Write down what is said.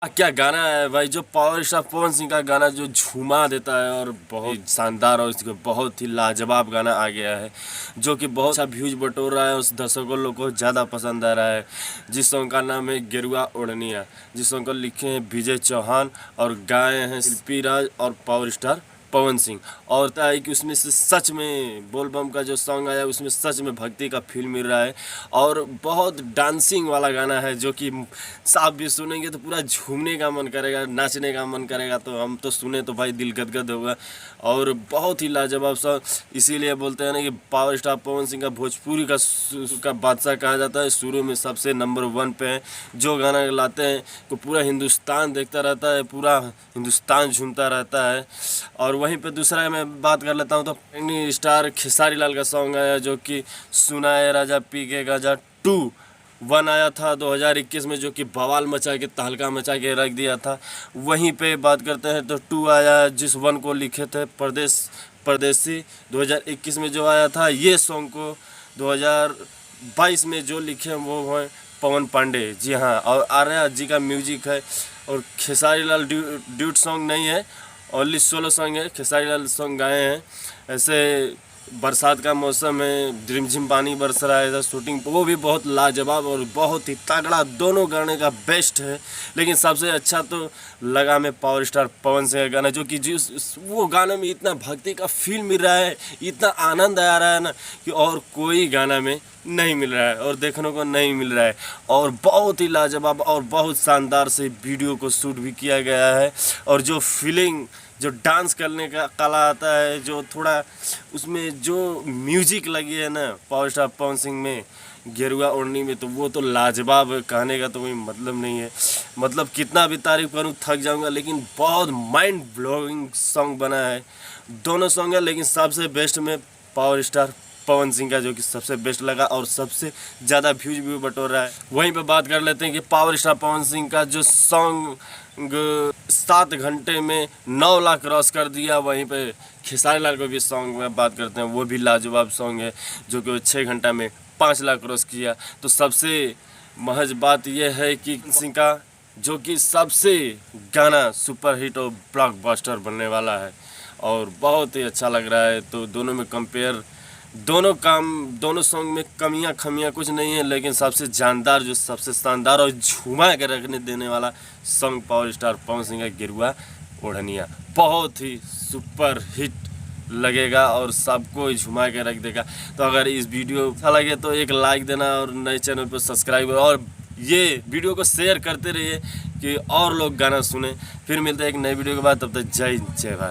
क्या गाना है भाई, जो पावर स्टार पवन सिंह का गाना जो झूमा देता है और बहुत शानदार और इसको बहुत ही लाजवाब गाना आ गया है, जो कि बहुत अच्छा व्यूज बटोर रहा है। उस दर्शकों लोग को ज़्यादा पसंद आ रहा है। जिस सॉन्ग का नाम है गेरुआ ओढ़निया, जिस सॉन्ग को लिखे हैं विजय चौहान और गाए हैं शिल्पी राज और पावर स्टार पवन सिंह। और होता है कि उसमें से सच में बोल बम का जो सॉन्ग आया उसमें सच में भक्ति का फील मिल रहा है और बहुत डांसिंग वाला गाना है, जो कि साफ भी सुनेंगे तो पूरा झूमने का मन करेगा, नाचने का मन करेगा। तो हम तो सुने तो भाई दिल गदगद होगा और बहुत ही लाजवाब सॉन्ग। इसीलिए बोलते हैं ना कि पावर स्टार पवन सिंह का भोजपुरी का बादशाह कहा जाता है। शुरू में सबसे नंबर 1 पे है। जो गाना लाते हैं को पूरा हिंदुस्तान देखता रहता है, पूरा हिंदुस्तान झूमता रहता है। और वहीं पे दूसरा मैं बात कर लेता हूँ तो स्टार खेसारी लाल का सॉन्ग आया, जो कि सुनाए राजा पी के गाजा 2 आया था 2021 में, जो कि बवाल मचा के तहलका मचा के रख दिया था। वहीं पे बात करते हैं तो 2 आया जिस 1 को लिखे थे परदेसी 2021 में जो आया था। ये सॉन्ग को 2022 में जो लिखे वो हैं पवन पांडे, जी हाँ। और आर्या जी का म्यूजिक है और खेसारी लाल ड्यूट सॉन्ग नहीं है, ओनली सोलो सॉन्ग है। खेसारी लाल सॉन्ग गाए हैं। ऐसे बरसात का मौसम है, रिमझिम पानी बरस रहा है, शूटिंग वो भी बहुत लाजवाब और बहुत ही तगड़ा, दोनों गाने का बेस्ट है। लेकिन सबसे अच्छा तो लगा मैं पावर स्टार पवन सिंह का गाना, जो कि जिस वो गाने में इतना भक्ति का फील मिल रहा है, इतना आनंद आ रहा है ना कि और कोई गाना में नहीं मिल रहा है और देखने को नहीं मिल रहा है। और बहुत ही लाजवाब और बहुत शानदार से वीडियो को शूट भी किया गया है। और जो फीलिंग, जो डांस करने का कला आता है, जो थोड़ा उसमें जो म्यूजिक लगी है ना पावर स्टार पवन सिंह में गेरुआ ओढ़नी में, तो वो तो लाजवाब है, कहने का तो कोई मतलब नहीं है। मतलब कितना भी तारीफ करूँ थक जाऊंगा, लेकिन बहुत माइंड ब्लोइंग सॉन्ग बना है। दोनों सॉन्ग है, लेकिन सबसे बेस्ट में पावर स्टार पवन सिंह का जो कि सबसे बेस्ट लगा और सबसे ज़्यादा व्यूज भी बटोर रहा है। वहीं पे बात कर लेते हैं कि पावर स्टार पवन सिंह का जो सॉन्ग 7 घंटे में 9 लाख क्रॉस कर दिया। वहीं पे खेसारी लाल को भी सॉन्ग में बात करते हैं, वो भी लाजवाब सॉन्ग है, जो कि 6 घंटा में 5 लाख क्रॉस किया। तो सबसे महज बात यह है कि सिंह का जो कि सबसे गाना सुपरहिट और ब्लॉकबस्टर बनने वाला है और बहुत ही अच्छा लग रहा है। तो दोनों में कंपेयर, दोनों सॉन्ग में कमियां खमियां कुछ नहीं है, लेकिन सबसे जानदार, जो सबसे शानदार और झुमा के रखने देने वाला song power star Pawan Singh का गेरुआ ओढ़निया बहुत ही सुपर हिट लगेगा और सबको झुमा के रख देगा। तो अगर इस वीडियो अच्छा लगे तो एक लाइक देना और नए चैनल पर सब्सक्राइब और ये वीडियो को शेयर करते रहिए कि और लोग गाना सुने। फिर मिलते हैं एक नई वीडियो के बाद, तब तक जय भारत।